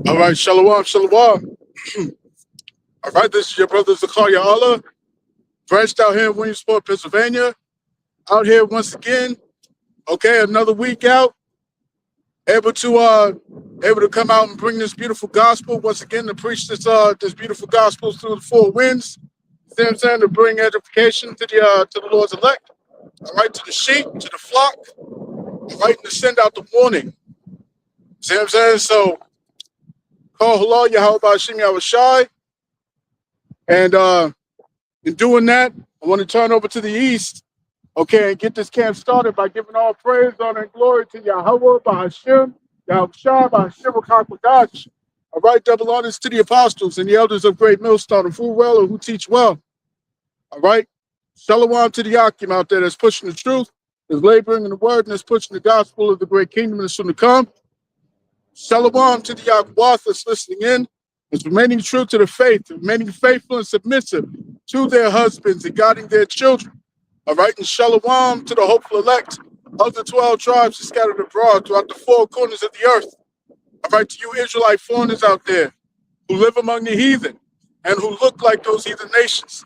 All right, shalom, shalom. All right, this is your brother Zakaria Allah, branched out here in Williamsport, Pennsylvania. Out here once again. Okay, another week out. Able to come out and bring this beautiful gospel once again, to preach this beautiful gospel through the four winds. See what I'm saying? To bring edification to the Lord's elect. All right, to the sheep, to the flock. All right, and to send out the warning. See what I'm saying? So, call halal Yahweh Hashem Yahushai. And in doing that, I want to turn over to the east, okay, and get this camp started by giving all praise, honor, and glory to Yahweh, Bahashem, Yahushua, Bahashem, Kakwadash. All right, double honors to the apostles and the elders of Great Millstone, who well or who teach well. All right, shalom to the Akim out there that's pushing the truth, that's laboring in the word, and that's pushing the gospel of the great kingdom that's soon to come. Shalom to the Yahuwah that's listening in, is remaining true to the faith, remaining faithful and submissive to their husbands and guiding their children. All right, and shalom to the hopeful elect of the 12 tribes scattered abroad throughout the four corners of the earth. All right, to you Israelite foreigners out there who live among the heathen and who look like those heathen nations.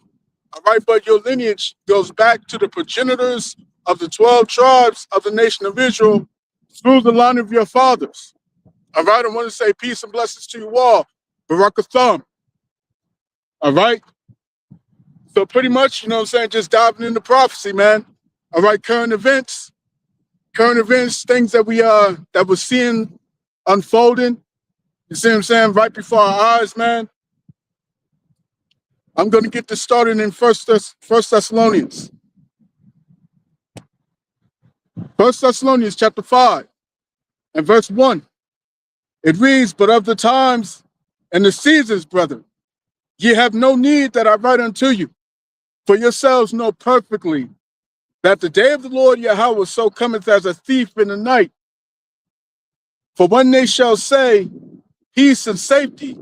All right, but your lineage goes back to the progenitors of the 12 tribes of the nation of Israel through the line of your fathers. All right, I want to say peace and blessings to you all. Barakatham. All right. So pretty much, you know what I'm saying, just diving into prophecy, man. All right, current events, things that we're seeing unfolding. You see what I'm saying, right before our eyes, man. I'm going to get this started in First Thessalonians. 1 Thessalonians chapter 5 and verse 1. It reads, "But of the times and the seasons, brethren, ye have no need that I write unto you. For yourselves know perfectly that the day of the Lord Yahweh so cometh as a thief in the night. For when they shall say, peace and safety,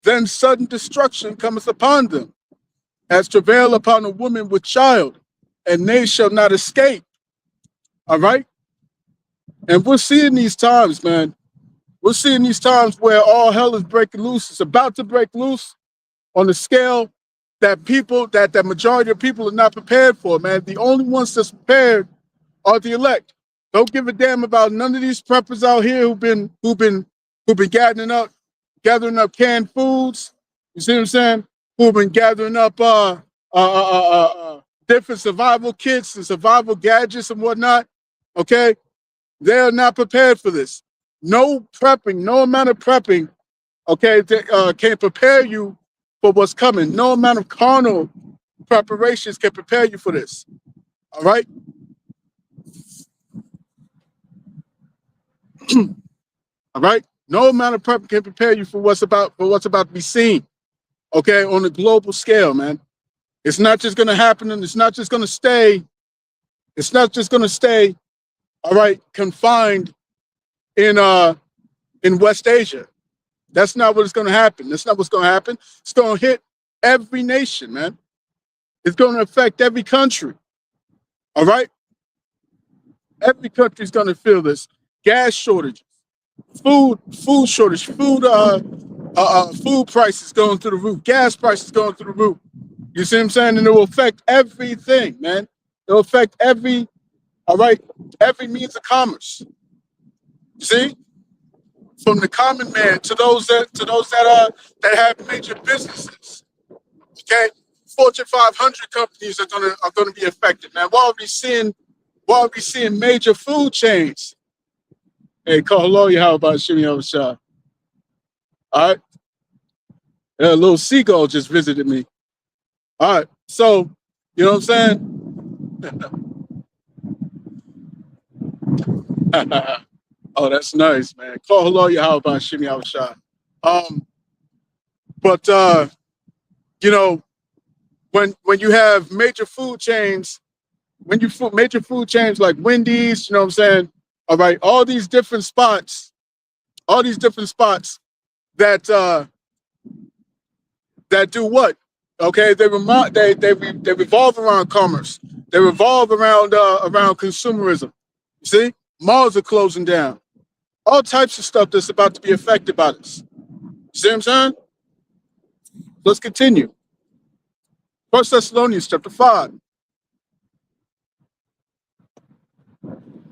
then sudden destruction cometh upon them, as travail upon a woman with child, and they shall not escape." All right? And we're seeing these times, man. We're seeing these times where all hell is breaking loose. It's about to break loose on a scale that the majority of people are not prepared for, man. The only ones that's prepared are the elect. Don't give a damn about none of these preppers out here who've been gathering up canned foods. You see what I'm saying? Who've been gathering up different survival kits and survival gadgets and whatnot. Okay, they are not prepared for this. No prepping, no amount of prepping, okay, can prepare you for what's coming. No amount of carnal preparations can prepare you for this. All right. All right. No amount of prep can prepare you for what's about to be seen. Okay, on a global scale, man. It's not just going to happen, and it's not just going to stay. It's not just going to stay. All right, confined in West Asia. That's not what is going to happen. That's not what's going to happen. It's going to hit every nation, man. It's going to affect every country. All right? Every country is going to feel this. Gas shortages, food shortage, food prices going through the roof, gas prices going through the roof. You see what I'm saying? And it will affect everything, man. It will affect every, all right, every means of commerce. You see? From the common man to those that have major businesses. Okay? Fortune 500 companies are gonna be affected, man. Why are we seeing major food chains? Hey, call hello, you how about Shimmy Shah? All right. A little seagull just visited me. All right. So, you know what I'm saying? Oh, that's nice, man. Call hello, you how about Shimmy Shah? But you know, when you have major food chains, major food chains like Wendy's, you know what I'm saying? All right, all these different spots that that do what? Okay, they revolve around commerce. They revolve around consumerism. You see, malls are closing down. All types of stuff that's about to be affected by this. You see what I'm saying? Let's continue. 1 Thessalonians chapter 5.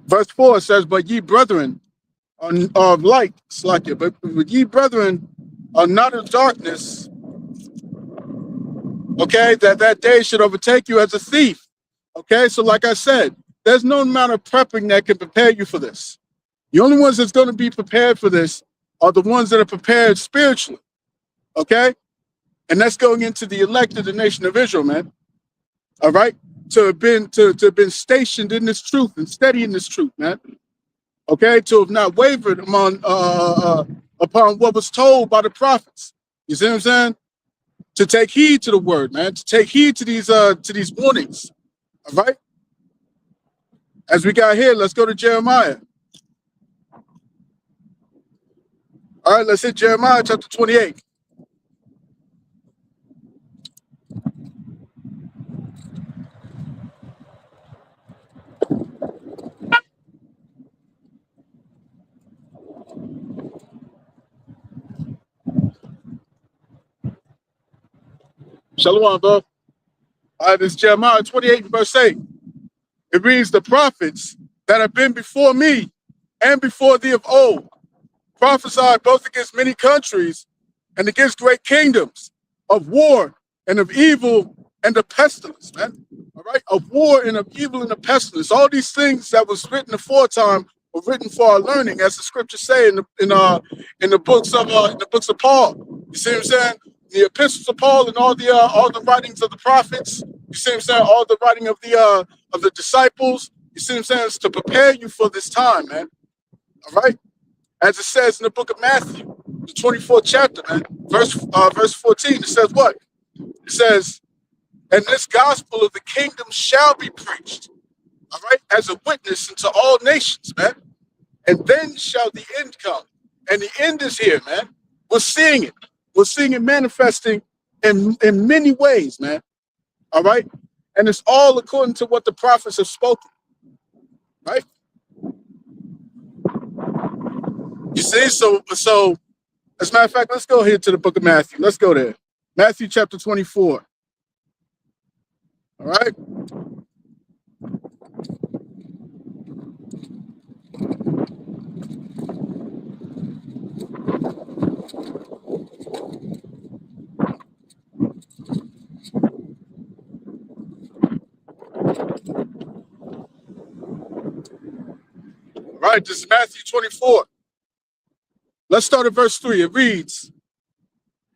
Verse 4 says, but ye brethren are of light, Slakia, but ye brethren are not of darkness, okay, that day should overtake you as a thief. Okay, so like I said, there's no amount of prepping that can prepare you for this. The only ones that's going to be prepared for this are the ones that are prepared spiritually. Okay? And that's going into the elect of the nation of Israel, man. All right? To have been stationed in this truth and steady in this truth, man. Okay? To have not wavered upon what was told by the prophets. You see what I'm saying? To take heed to the word, man. To take heed to these warnings. All right? As we got here, let's go to Jeremiah. All right, let's hit Jeremiah chapter 28. Shalom, bro. All right, this is Jeremiah 28 verse 8. It reads, the prophets that have been before me and before thee of old prophesied both against many countries and against great kingdoms, of war and of evil and of pestilence, man. All right, of war and of evil and of pestilence. All these things that was written aforetime were written for our learning, as the scriptures say in the books of Paul. You see what I'm saying? The epistles of Paul and all the writings of the prophets. You see what I'm saying? All the writing of the disciples. You see what I'm saying? It's to prepare you for this time, man. All right. As it says in the book of Matthew, the 24th chapter, man, verse 14, it says what? It says, and this gospel of the kingdom shall be preached, all right, as a witness unto all nations, man. And then shall the end come. And the end is here, man. We're seeing it. We're seeing it manifesting in many ways, man. All right? And it's all according to what the prophets have spoken, right? You see, so as a matter of fact, let's go here to the book of Matthew. Let's go there. Matthew chapter 24. All right? All right, this is Matthew 24. Let's start at verse 3. It reads,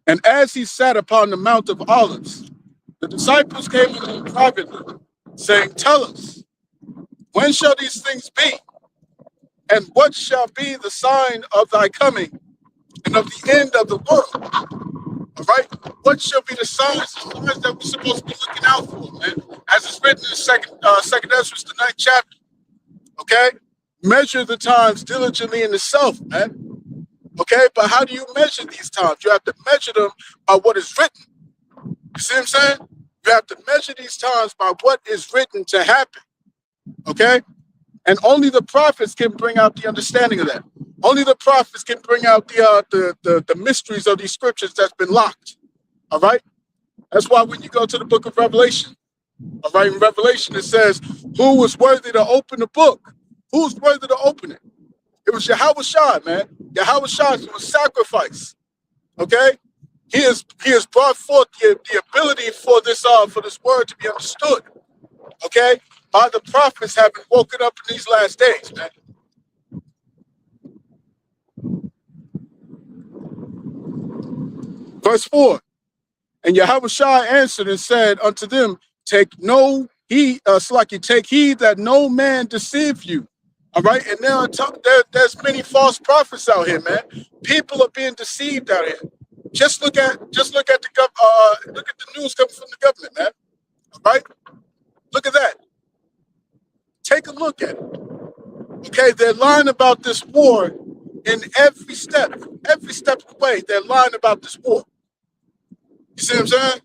and as he sat upon the Mount of Olives, the disciples came to him privately, saying, tell us, when shall these things be? And what shall be the sign of thy coming and of the end of the world? All right? What shall be the signs that we're supposed to be looking out for, man? As it's written in second Ezra, the 9th chapter. Okay? Measure the times diligently in the self, man. Okay? But how do you measure these times? You have to measure them by what is written. You see what I'm saying? You have to measure these times by what is written to happen. Okay? And only the prophets can bring out the understanding of that. Only the prophets can bring out the mysteries of these scriptures that's been locked. All right? That's why when you go to the book of Revelation, all right, in Revelation it says, who was worthy to open the book? Who's worthy to open it? It was Yahweh Shai, man. Yahweh Shai was sacrifice. Okay? He has brought forth the ability for this word to be understood. Okay? By the prophets having woken up in these last days, man. Verse 4. And Yahweh Shai answered and said unto them, take heed that no man deceive you. All right, and there's many false prophets out here, man. People are being deceived out here. Just look at the news coming from the government, man. All right, look at that. Take a look at it. Okay, they're lying about this war in every step of the way. They're lying about this war. You see what I'm saying?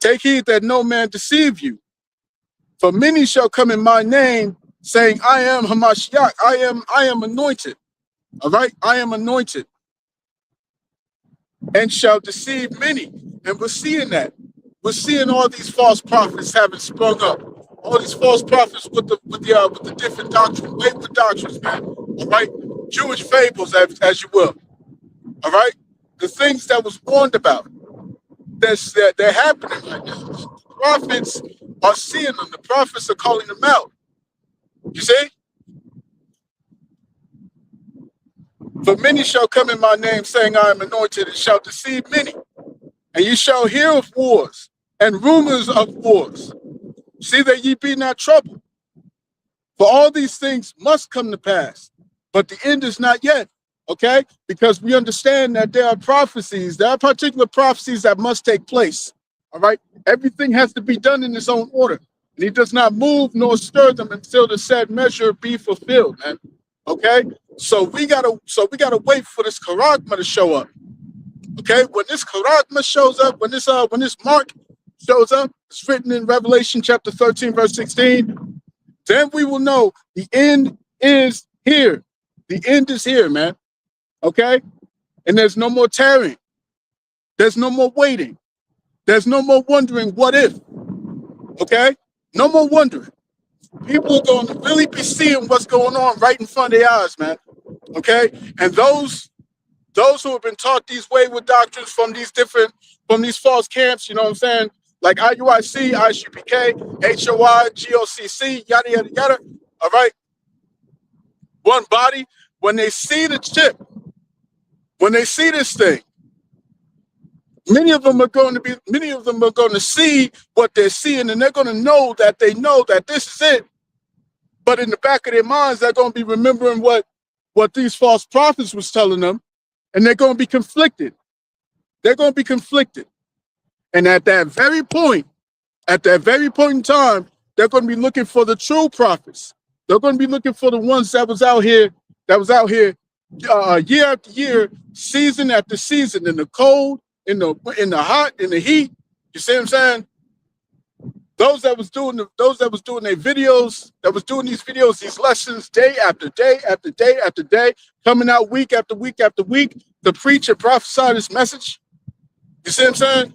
Take heed that no man deceive you. For many shall come in my name, saying, I am Hamashiach, I am anointed. All right, I am anointed. And shall deceive many. And we're seeing that. We're seeing all these false prophets having sprung up. All these false prophets with the different doctrines, wayward doctrines, man. All right, Jewish fables, as you will. All right, the things that was warned about. They're happening right now. The prophets are seeing them. The prophets are calling them out. You see? For many shall come in my name, saying, I am anointed, and shall deceive many. And ye shall hear of wars and rumors of wars. See that ye be not troubled. For all these things must come to pass, but the end is not yet. Okay? Because we understand that there are particular prophecies that must take place. All right? Everything has to be done in its own order. And he does not move nor stir them until the said measure be fulfilled, man. Okay? So we gotta wait for this charagma to show up. Okay? When this charagma shows up, when this mark shows up, it's written in Revelation chapter 13, verse 16, then we will know the end is here. The end is here, man. Okay? And there's no more tarrying. There's no more waiting. There's no more wondering what if. Okay? No more wondering. People are going to really be seeing what's going on right in front of their eyes, man. Okay? And those who have been taught these wayward doctrines from these false camps, you know what I'm saying? Like IUIC, ISUPK, HOI, GOCC, yada, yada, yada. All right? One body, when they see the chip, when they see this thing, many of them are going to see what they're seeing, and they're going to know that this is it. But in the back of their minds, they're going to be remembering what these false prophets was telling them, and they're going to be conflicted. They're going to be conflicted. And at that very point in time, they're going to be looking for the true prophets. They're going to be looking for the ones that was out here year after year, season after season, in the cold, in the hot, in the heat. You see what I'm saying? Those that was doing their videos, that was doing these videos, these lessons, day after day after day after day, coming out week after week after week to preach and prophesy this message. You see what I'm saying?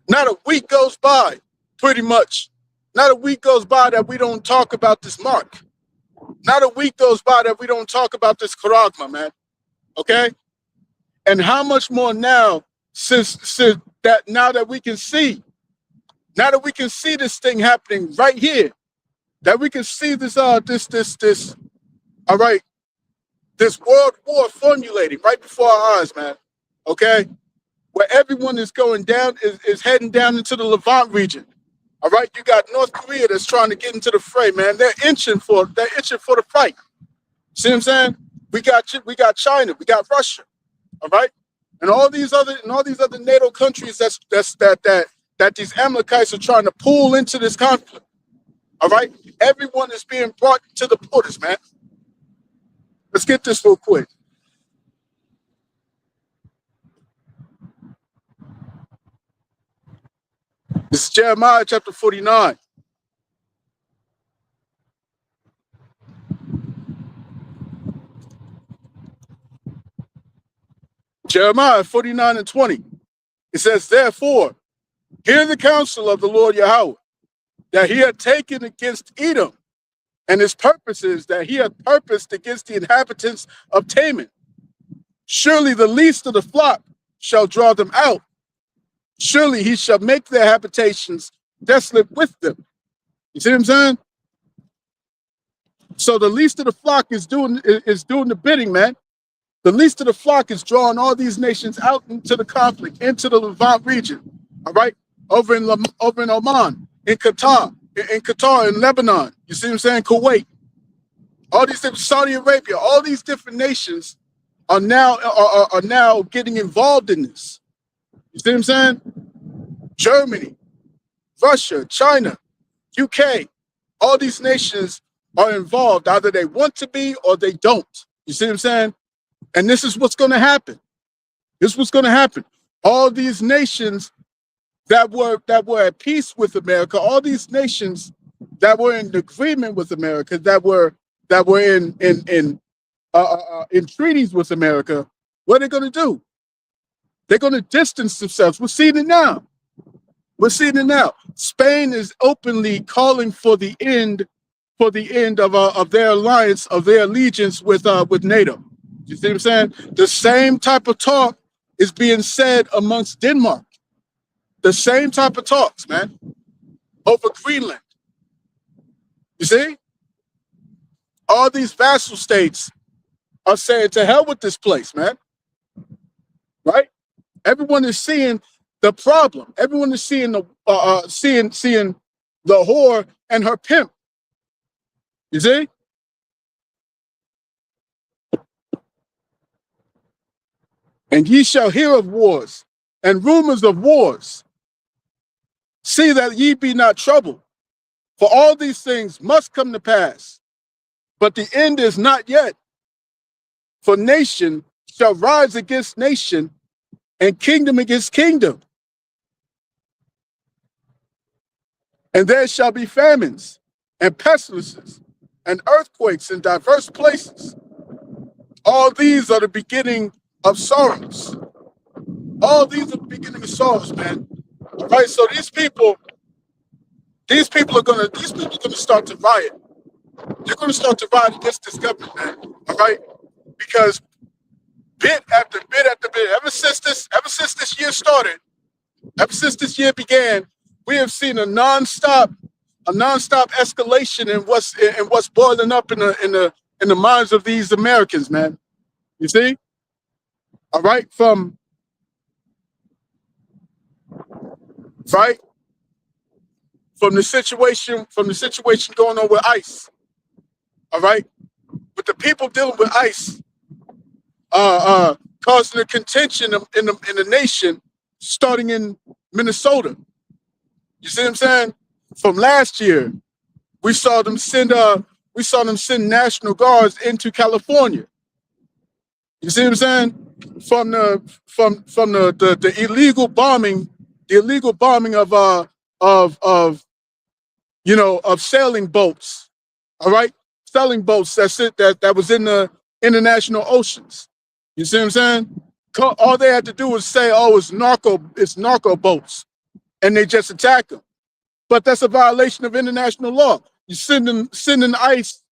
Not a week goes by, pretty much. Not a week goes by that we don't talk about this mark. Not a week goes by that we don't talk about this charagma, man. Okay? And how much more now, now that we can see this thing happening right here, that we can see this world war formulating right before our eyes, man. Okay? Where everyone is going down, is heading down into the Levant region. All right, you got North Korea that's trying to get into the fray, man. They're itching for the fight. See what I'm saying? We got China, we got Russia, all right, and all these other NATO countries that these Amalekites are trying to pull into this conflict. All right, everyone is being brought to the borders, man. Let's get this real quick. This is Jeremiah chapter 49. Jeremiah 49:20. It says, therefore, hear the counsel of the Lord Yahweh, that he had taken against Edom, and his purposes that he had purposed against the inhabitants of Teman. Surely the least of the flock shall draw them out. Surely he shall make their habitations desolate with them. You see what I'm saying? So the least of the flock is doing the bidding, man. The least of the flock is drawing all these nations out into the conflict, into the Levant region. All right, over in Oman, in Qatar, in Lebanon. You see what I'm saying? Kuwait, all these different, Saudi Arabia, all these different nations are now getting involved in this. You see what I'm saying? Germany, Russia, China, UK, all these nations are involved. Either they want to be or they don't. You see what I'm saying? And this is what's going to happen. This is what's going to happen. All these nations that were at peace with America, all these nations that were in agreement with America, that were in treaties with America, what are they going to do? They're going to distance themselves. We're seeing it now. We're seeing it now. Spain is openly calling for the end of their alliance, of their allegiance with NATO. You see what I'm saying? The same type of talk is being said amongst Denmark. The same type of talks, man, over Greenland. You see? All these vassal states are saying, to hell with this place, man. Right? Everyone is seeing the problem. Everyone is seeing the seeing the whore and her pimp. You see? And ye shall hear of wars and rumors of wars. See that ye be not troubled, for all these things must come to pass. But the end is not yet. For nation shall rise against nation, and kingdom against kingdom. And there shall be famines, and pestilences, and earthquakes in diverse places. All these are the beginning of sorrows. All these are the beginning of sorrows, man. All right, so these people are gonna start to riot. They're gonna start to riot against this government, man. All right, because bit after bit after bit, ever since this year started, ever since this year began, we have seen a nonstop escalation in what's boiling up in the minds of these Americans, man. You see? All right, from the situation going on with ICE. All right, with the people dealing with ICE, causing a contention in the nation, starting in Minnesota. You see what I'm saying? From last year, we saw them send National Guards into California. You see what I'm saying? From the illegal bombing, of sailing boats. All right, sailing boats that was in the international oceans. You see what I'm saying? All they had to do was say, "Oh, it's narco boats," and they just attack them. But that's a violation of international law. You sending ICE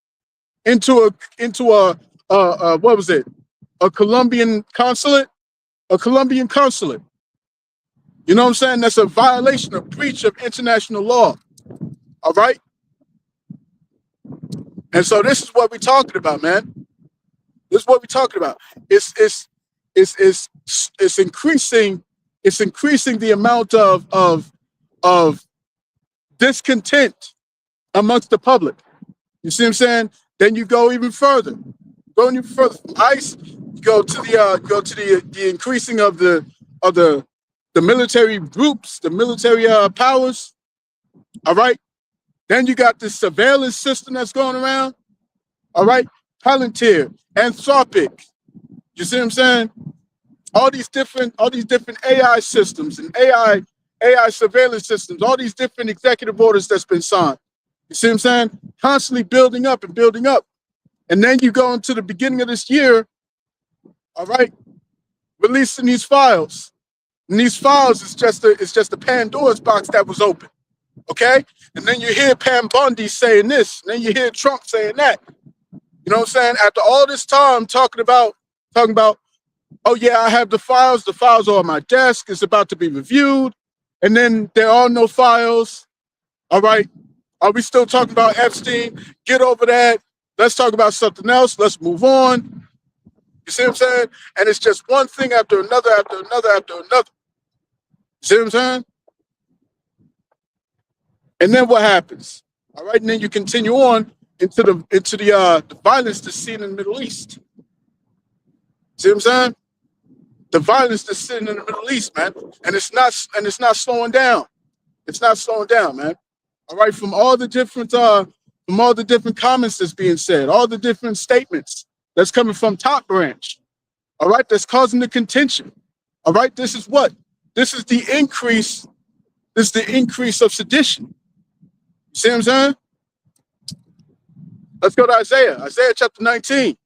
into a what was it? A Colombian consulate? A Colombian consulate. You know what I'm saying? That's a violation, a breach of international law. All right? And so this is what we're talking about, man. This is what we're talking about. It's increasing the amount of discontent amongst the public. You see what I'm saying? Then you go even further. Going even further from ICE, you go to the increasing of the military groups, the military powers. All right. Then you got this surveillance system that's going around. All right. Palantir, Anthropic. You see what I'm saying? All these different AI systems and AI surveillance systems, all these different executive orders that's been signed. You see what I'm saying? Constantly building up and building up. And then you go into the beginning of this year, all right? releasing these files. And these files is just a Pandora's box that was open. Okay? And then you hear Pam Bondi saying this, and then you hear Trump saying that. You know what I'm saying? After all this time talking about, oh yeah, I have the files are on my desk, it's about to be reviewed, and then there are no files. All right. Are we still talking about Epstein? Get over that. Let's talk about something else. Let's move on. You see what I'm saying? And it's just one thing after another, after another, after another. You see what I'm saying? And then what happens? All right, and then you continue on into the violence that's seen in the Middle East. See what I'm saying? The violence that's seen in the Middle East, man, and it's not slowing down. It's not slowing down, man. All right, from all the different comments that's being said, all the different statements that's coming from top branch. All right, that's causing the contention. All right, this is what? This is the increase. This is the increase of sedition. You see what I'm saying? Let's go to Isaiah. Isaiah chapter 19.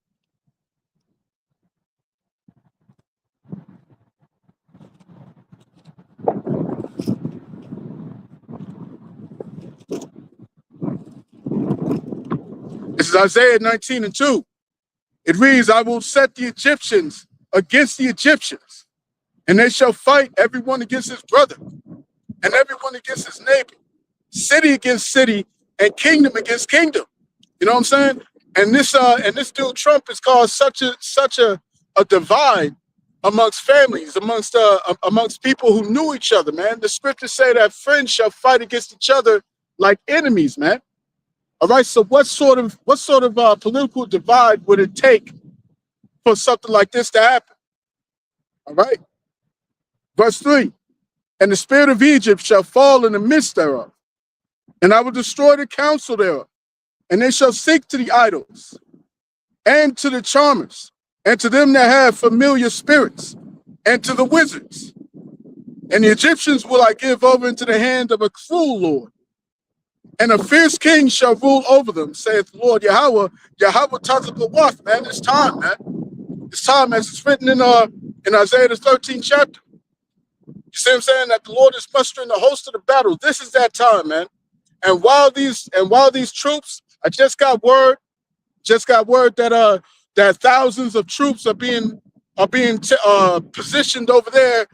This is Isaiah 19:2. It reads, I will set the Egyptians against the Egyptians, and they shall fight everyone against his brother, and everyone against his neighbor, city against city, and kingdom against kingdom. You know what I'm saying? And this dude Trump has caused such a divide amongst families, amongst people who knew each other, man. The scriptures say that friends shall fight against each other like enemies, man. All right, so what sort of political divide would it take for something like this to happen? All right. Verse 3, and the spirit of Egypt shall fall in the midst thereof, and I will destroy the counsel thereof, and they shall seek to the idols, and to the charmers, and to them that have familiar spirits, and to the wizards. And the Egyptians will I give over into the hand of a cruel lord, and a fierce king shall rule over them, saith the Lord Yahweh. Yahweh Tazakawaf, man. It's time, man. It's time, as it's written in Isaiah the 13th chapter. You see what I'm saying? That the Lord is mustering the host of the battle. This is that time, man. And while these troops, I just got word that that thousands of troops are being positioned over there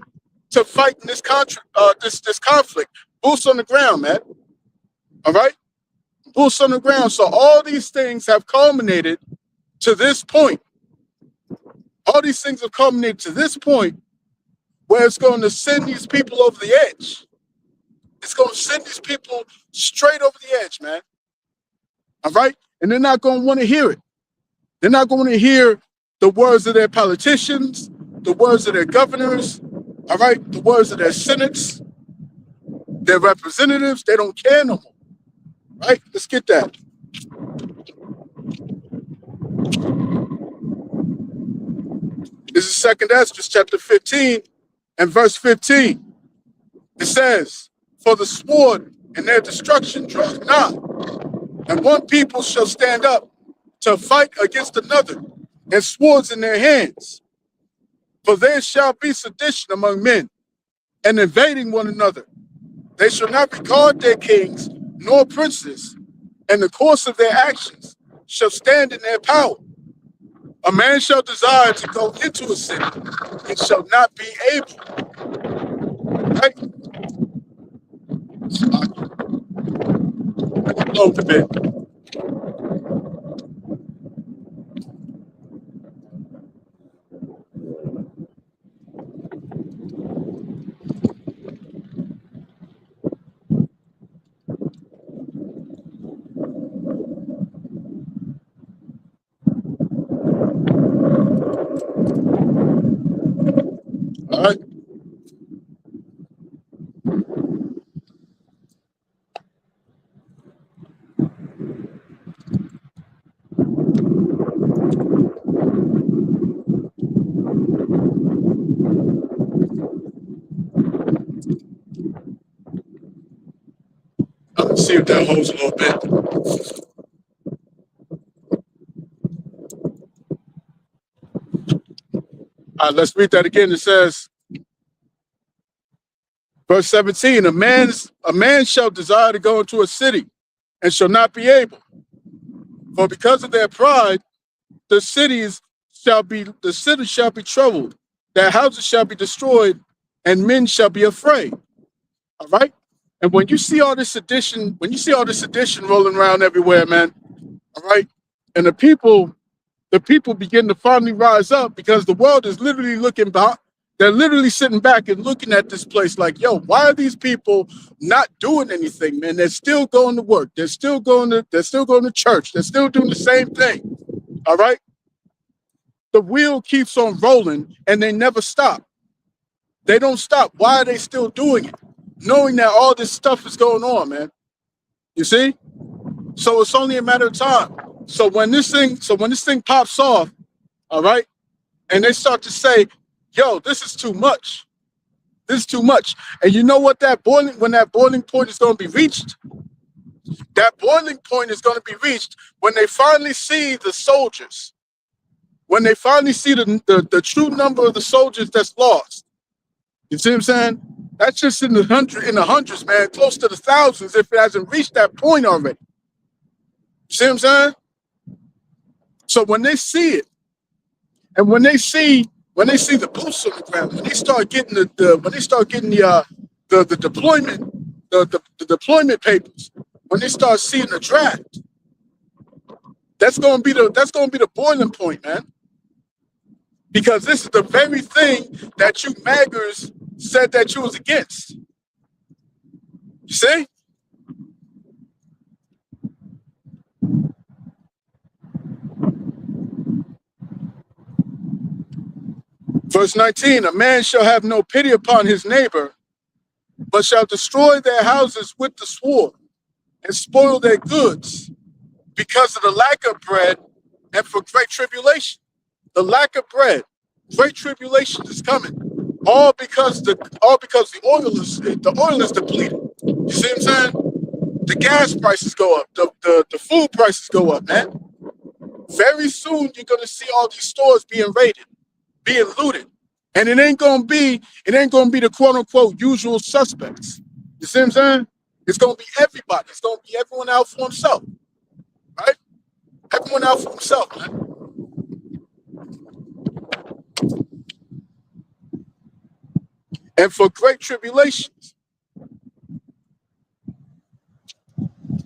to fight in this conflict. Boots on the ground, man. All right? Boots on the ground. So all these things have culminated to this point. All these things have culminated to this point where it's going to send these people over the edge. It's going to send these people straight over the edge, man. All right? And they're not going to want to hear it. They're not going to hear the words of their politicians, the words of their governors, all right? The words of their senates, their representatives. They don't care no more. Right? Let's get that. This is 2nd Esdras chapter 15 and verse 15. It says, for the sword and their destruction draws nigh, and one people shall stand up to fight against another, and swords in their hands. For there shall be sedition among men, and invading one another. They shall not regard their kings nor princes, and the course of their actions shall stand in their power. A man shall desire to go into a city, and shall not be able. Right? Load the bit. All right. Let's see if that holds a little bit. Let's read that again. It says, verse 17, a man shall desire to go into a city and shall not be able. For because of their pride, the city shall be troubled, their houses shall be destroyed, and men shall be afraid. All right? And when you see all this sedition, rolling around everywhere, man, all right, and the people begin to finally rise up because the world is literally looking back. They're literally sitting back and looking at this place like, yo, why are these people not doing anything, man? They're still going to work. They're still going to church. They're still doing the same thing. All right? The wheel keeps on rolling and they never stop. They don't stop. Why are they still doing it? Knowing that all this stuff is going on, man. You see? So it's only a matter of time. So when this thing pops off, all right, and they start to say, yo, this is too much. This is too much. And you know what when that boiling point is going to be reached? That boiling point is going to be reached when they finally see the soldiers. When they finally see the true number of the soldiers that's lost. You see what I'm saying? That's just in the hundreds, man, close to the thousands if it hasn't reached that point already. You see what I'm saying? So when they see it, and when they see the boots on the ground, when they start getting the deployment papers, when they start seeing the draft, that's gonna be the boiling point, man. Because this is the very thing that you maggers said that you was against. You see? Verse 19, a man shall have no pity upon his neighbor, but shall destroy their houses with the sword and spoil their goods because of the lack of bread and for great tribulation. The lack of bread, great tribulation is coming. All because the oil is depleted. You see what I'm saying? The gas prices go up, the food prices go up, man. Very soon you're gonna see all these stores being raided, being looted. And it ain't gonna be the quote unquote usual suspects. You see what I'm saying? It's gonna be everybody. It's gonna be everyone out for himself. Right? Everyone out for himself, man. And for great tribulations.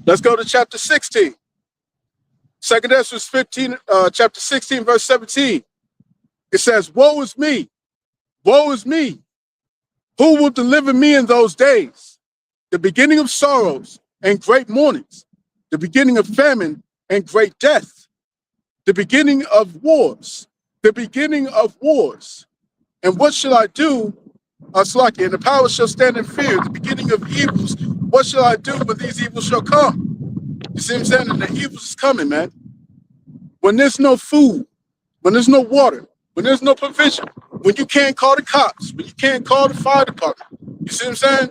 Let's go to chapter 16. 2 Esdras 15, chapter 16, verse 17. It says, woe is me. Woe is me. Who will deliver me in those days? The beginning of sorrows and great mournings, the beginning of famine and great death, the beginning of wars, the beginning of wars. And what shall I do? Slaki, and the power shall stand in fear, the beginning of evils. What shall I do when these evils shall come? You see what I'm saying? And the evils is coming, man. When there's no food, when there's no water, when there's no provision, when you can't call the cops, when you can't call the fire department, you see what I'm saying?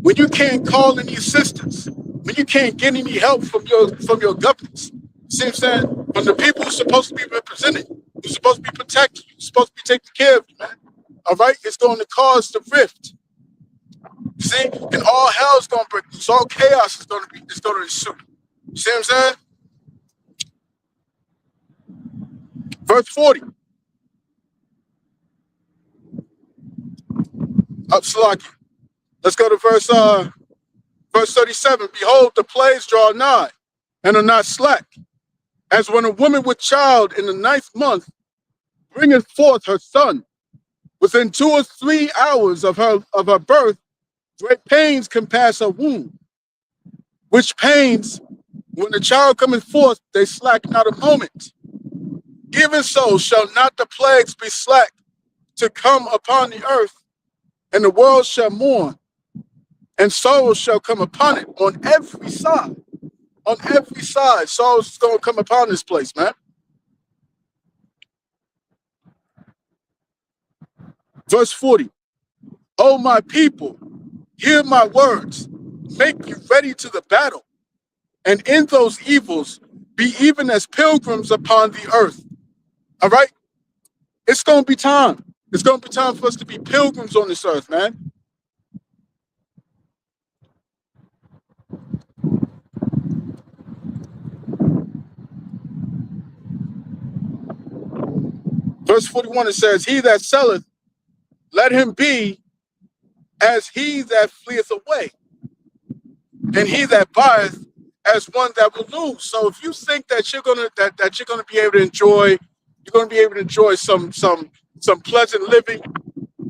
When you can't call any assistance, when you can't get any help from your governments, you see what I'm saying? When the people who's supposed to be representing, who's supposed to be protecting you, who's supposed to be taking care of you, man. All right, it's going to cause the rift. You see, and all hell's going to break loose. All chaos is going to ensue. You see what I'm saying? Verse 40. Up Slaki. Let's go to verse 37. Behold, the plagues draw nigh and are not slack, as when a woman with child in the 9th month bringeth forth her son. Within 2 or 3 hours of her birth, great pains compass her womb, which pains, when the child cometh forth, they slack not a moment. Even so shall not the plagues be slack to come upon the earth, and the world shall mourn, and sorrow shall come upon it on every side. On every side, sorrow is going to come upon this place, man. Verse 40, O my people, hear my words, make you ready to the battle, and in those evils be even as pilgrims upon the earth. All right? It's gonna be time. It's gonna be time for us to be pilgrims on this earth, man. Verse 41, it says, he that selleth, let him be as he that fleeth away, and he that buyeth as one that will lose. So if you think that you're gonna be able to enjoy, you're gonna be able to enjoy some pleasant living,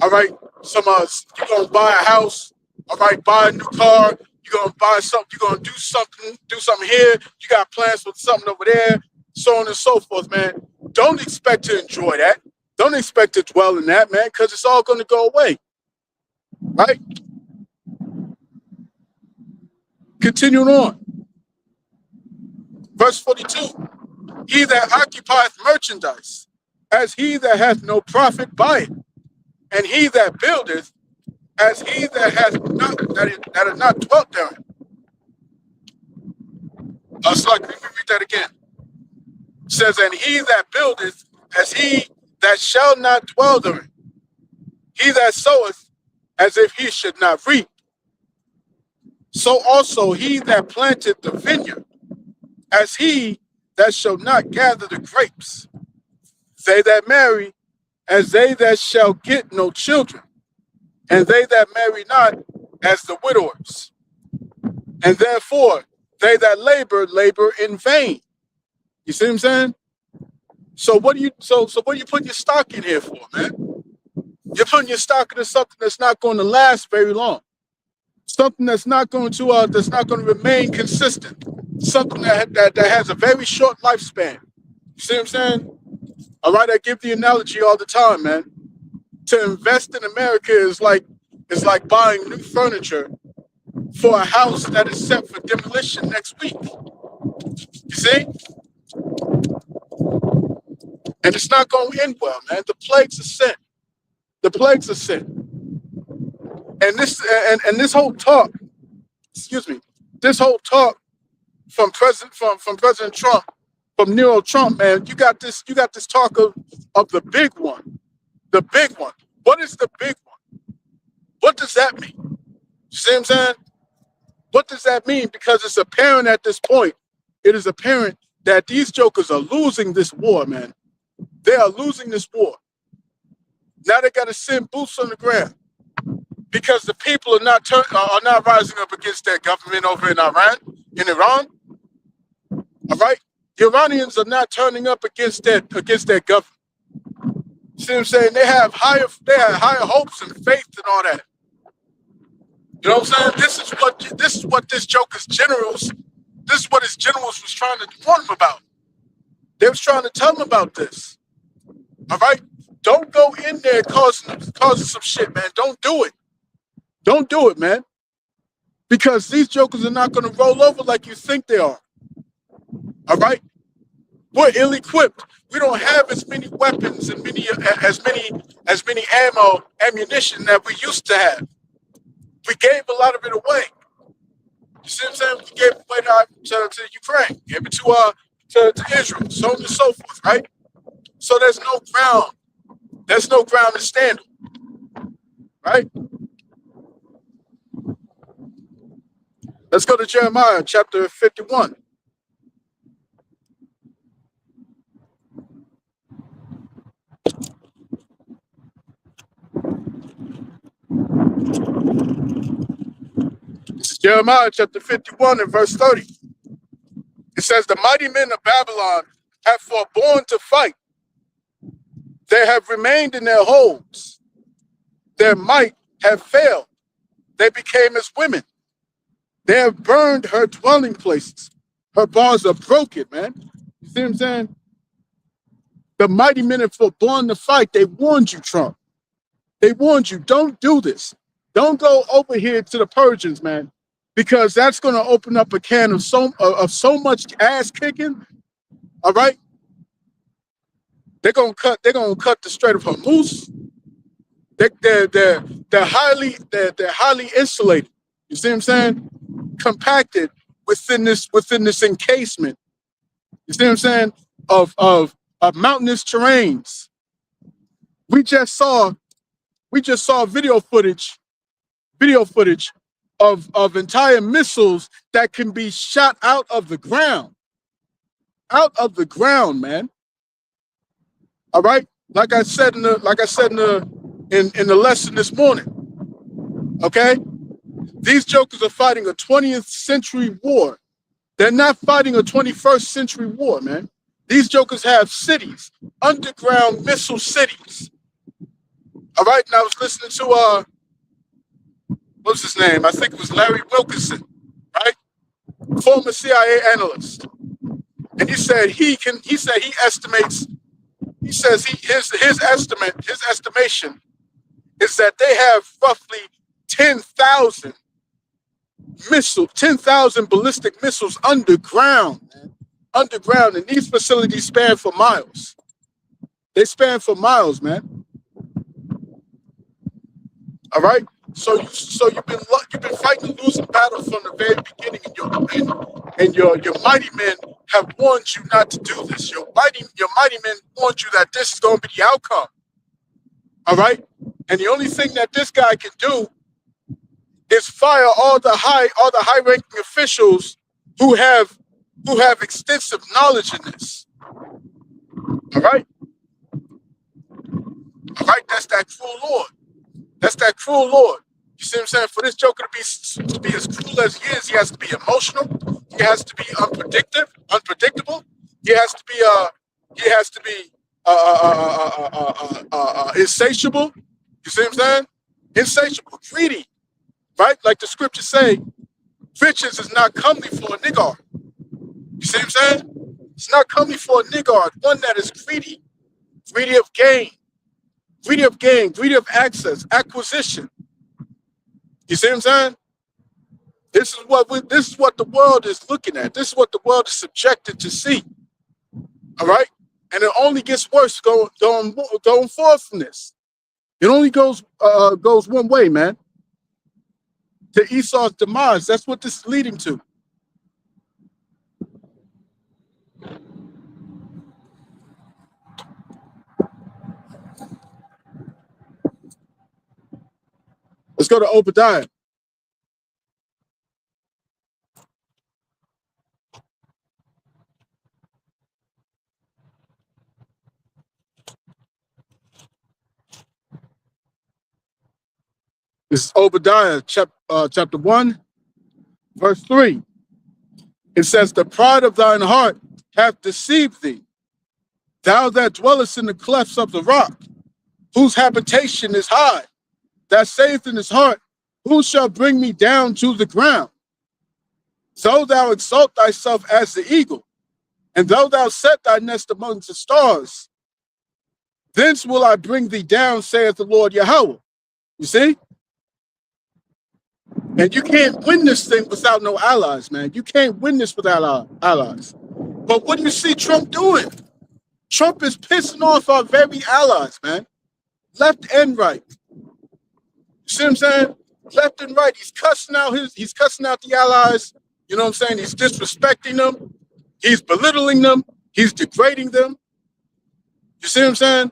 all right. You're gonna buy a house, all right, buy a new car, you're gonna buy something, you're gonna do something here, you got plans for something over there, so on and so forth, man. Don't expect to enjoy that. Don't expect to dwell in that, man, because it's all gonna go away. Right? Continuing on. Verse 42. He that occupieth merchandise, as he that hath no profit by it, and he that buildeth, as he that hath not that hath not dwelt therein. Let me read that again. It says, and he that buildeth, as he that shall not dwell therein. He that soweth, as if he should not reap. So also he that planted the vineyard, as he that shall not gather the grapes. They that marry, as they that shall get no children, and they that marry not, as the widowers. And therefore they that labor in vain. You see what I'm saying? So what do you putting your stock in here for, man? You're putting your stock into something that's not going to last very long. Something that's not going to remain consistent. Something that has a very short lifespan. You see what I'm saying? All right, I give the analogy all the time, man. To invest in America is like buying new furniture for a house that is set for demolition next week. You see? And it's not going to end well, man. The plagues of sin. The plagues of sin. And this whole talk, this whole talk from President Trump, from Nero Trump, man, you got this talk of the big one. The big one. What is the big one? What does that mean? You see what I'm saying? What does that mean? Because it's apparent at this point, it is apparent that these jokers are losing this war, man. They are losing this war. Now they got to send boots on the ground because the people are not rising up against their government over in Iran. All right, the Iranians are not turning up against their government. See what I'm saying? They have higher hopes and faith and all that. You know what I'm saying? This is what his generals was trying to warn him about. They was trying to tell him about this. All right? Don't go in there causing some shit, man. Don't do it. Don't do it, man. Because these jokers are not going to roll over like you think they are. All right? We're ill-equipped. We don't have as many weapons and as many ammunition that we used to have. We gave a lot of it away. You see what I'm saying? We gave it away to Ukraine, gave it to Israel, so on and so forth, right? So there's no ground. There's no ground to stand on, right? Let's go to Jeremiah chapter 51. This is Jeremiah chapter 51 and verse 30. It says, the mighty men of Babylon have forborne to fight. They have remained in their homes. Their might have failed. They became as women. They have burned her dwelling places. Her bars are broken, man. You see what I'm saying? The mighty men have forborne to fight. They warned you, Trump. They warned you, don't do this. Don't go over here to the Persians, man, because that's going to open up a can of so much ass kicking. All right, they're gonna cut the Strait of Hormuz. They're highly insulated. You see what I'm saying? Compacted within this encasement. You see what I'm saying? Of mountainous terrains. We just saw video footage of entire missiles that can be shot out of the ground. Out of the ground, man. All right? Like I said in the lesson this morning. Okay? These jokers are fighting a 20th century war. They're not fighting a 21st century war, man. These jokers have cities, underground missile cities. All right, and I was listening to what's his name? I think it was Larry Wilkinson, right? Former CIA analyst. And he said he estimates, he says his estimation is that they have roughly 10,000 ballistic missiles underground, man. Underground, and these facilities span for miles. They span for miles, man. All right. So you've been fighting a losing battle from the very beginning, and your mighty men have warned you not to do this. Your mighty men warned you that this is going to be the outcome. All right. And the only thing that this guy can do is fire all the high-ranking officials who have extensive knowledge in this. All right? All right, that's that cruel Lord. That's that cruel Lord. You see what I'm saying? For this joker to be as cruel as he is, he has to be emotional. He has to be unpredictable. He has to be insatiable. You see what I'm saying? Insatiable, greedy. Right? Like the scriptures say, riches is not comely for a niggard. You see what I'm saying? It's not comely for a niggard, one that is greedy of gain, greedy of access, acquisition. You see what I'm saying? This is what the world is looking at. This is what the world is subjected to see. All right? And it only gets worse going forth from this. It only goes one way, man. To Esau's demise. That's what this is leading to. Let's go to Obadiah. This is Obadiah chapter 1, verse 3. It says, the pride of thine heart hath deceived thee, thou that dwellest in the clefts of the rock, whose habitation is high, that saith in his heart, who shall bring me down to the ground? So thou exalt thyself as the eagle, and though thou set thy nest among the stars, thence will I bring thee down, saith the Lord Yahweh. You see? And you can't win this thing without no allies, man. You can't win this without allies. But what do you see Trump doing? Trump is pissing off our very allies, man. Left and right. You see what I'm saying? Left and right. He's cussing out the allies. You know what I'm saying? He's disrespecting them. He's belittling them. He's degrading them. You see what I'm saying?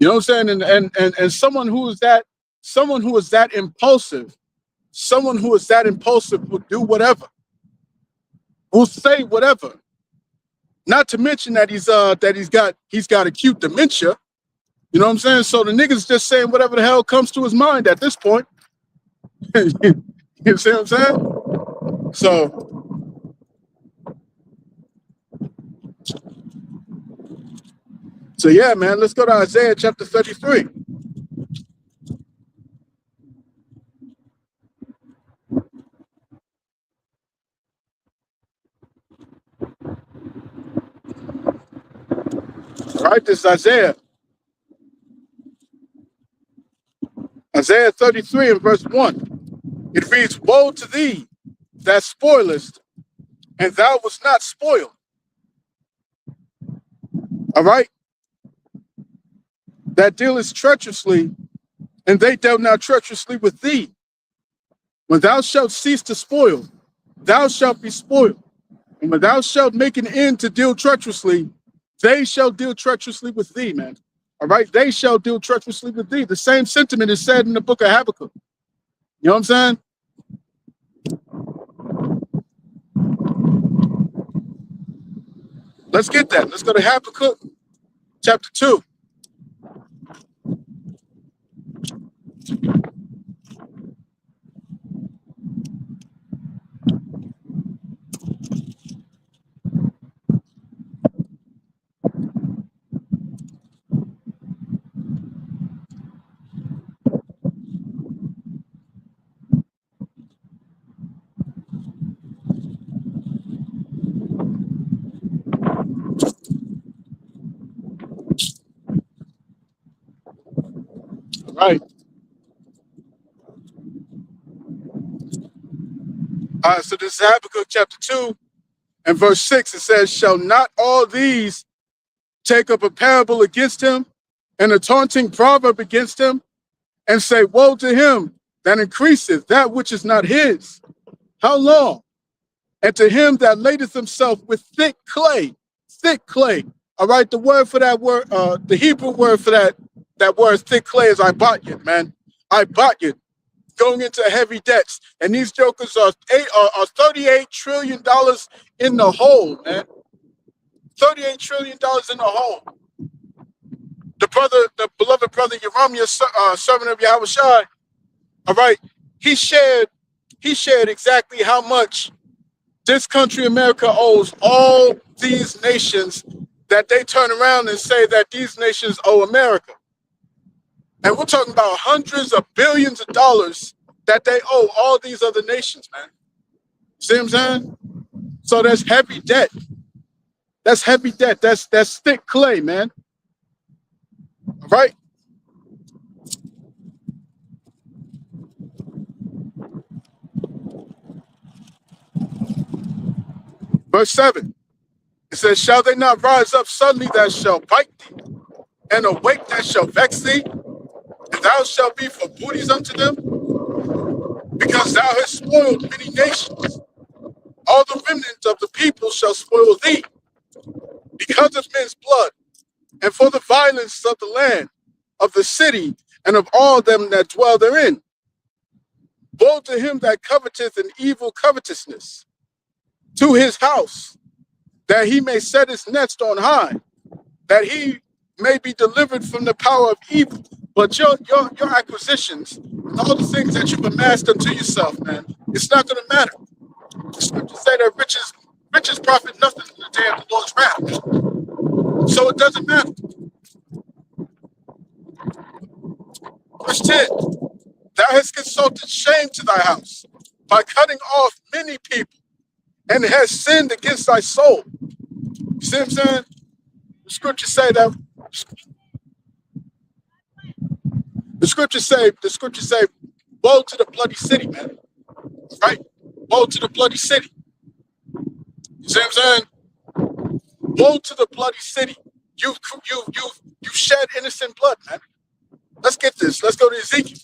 You know what I'm saying? And someone who is that impulsive, will do whatever, will say whatever. Not to mention that he's got acute dementia. You know what I'm saying? So the nigga's just saying whatever the hell comes to his mind at this point. You see what I'm saying? So yeah, man, let's go to Isaiah chapter 33. All right, this is Isaiah. Isaiah 33 and verse 1. It reads, woe to thee that spoilest, and thou wast not spoiled. All right? That dealest treacherously, and they dealt not treacherously with thee. When thou shalt cease to spoil, thou shalt be spoiled. And when thou shalt make an end to deal treacherously, they shall deal treacherously with thee, man. All right? They shall deal treacherously with thee. The same sentiment is said in the book of Habakkuk. You know what I'm saying? Let's get that. Let's go to Habakkuk chapter 2. All right. So this is Habakkuk chapter 2 and verse 6. It says, shall not all these take up a parable against him and a taunting proverb against him and say, woe to him that increaseth that which is not his? How long? And to him that ladeth himself with thick clay. Thick clay. All right, the word for that word, the Hebrew word for that word thick clay is ibatyet, man. Ibatyet. Going into heavy debts. And these jokers are $38 trillion in the hole, man. $38 trillion in the hole. The beloved brother Yeremiah, servant of Yahweh Shai, all right, he shared exactly how much this country, America, owes all these nations that they turn around and say that these nations owe America. And we're talking about hundreds of billions of dollars that they owe all these other nations, man. See what I'm saying? So that's heavy debt. That's heavy debt. That's thick clay, man. All right? Verse 7. It says, shall they not rise up suddenly that shall bite thee, and awake that shall vex thee? And thou shalt be for booties unto them, because thou hast spoiled many nations. All the remnant of the people shall spoil thee, because of men's blood, and for the violence of the land, of the city, and of all them that dwell therein. Woe to him that coveteth an evil covetousness, to his house, that he may set his nest on high, that he may be delivered from the power of evil. But your acquisitions, and all the things that you've amassed unto yourself, man, it's not going to matter. The scriptures say that riches profit nothing in the day of the Lord's wrath. So it doesn't matter. Verse 10, thou hast consulted shame to thy house by cutting off many people, and hast sinned against thy soul. You see what I'm saying? The scriptures say that. The scriptures say, woe to the bloody city, man. Right? Woe to the bloody city. You see what I'm saying? Woe to the bloody city. You've shed innocent blood, man. Let's get this. Let's go to Ezekiel.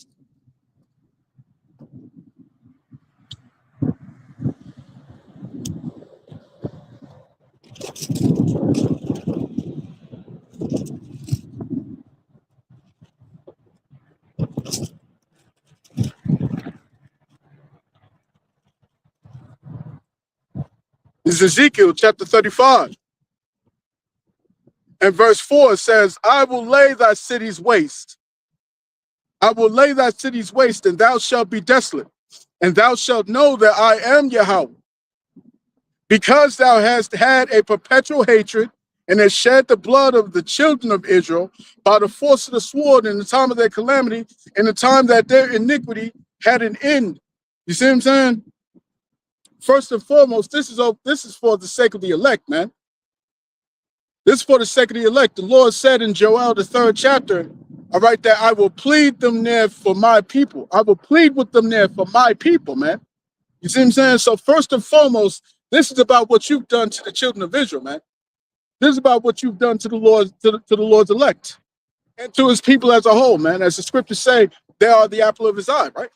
This is Ezekiel chapter 35. And verse 4 says, I will lay thy cities waste. I will lay thy cities waste, and thou shalt be desolate. And thou shalt know that I am Yahweh. Because thou hast had a perpetual hatred, and hast shed the blood of the children of Israel by the force of the sword in the time of their calamity, in the time that their iniquity had an end. You see what I'm saying? First and foremost, this is for the sake of the elect, man. This is for the sake of the elect. The Lord said in Joel, the 3rd chapter, all right, that I will plead them there for my people. I will plead with them there for my people, man. You see what I'm saying? So first and foremost, this is about what you've done to the children of Israel, man. This is about what you've done to the Lord, to the Lord's elect, and to his people as a whole, man. As the scriptures say, they are the apple of his eye, right?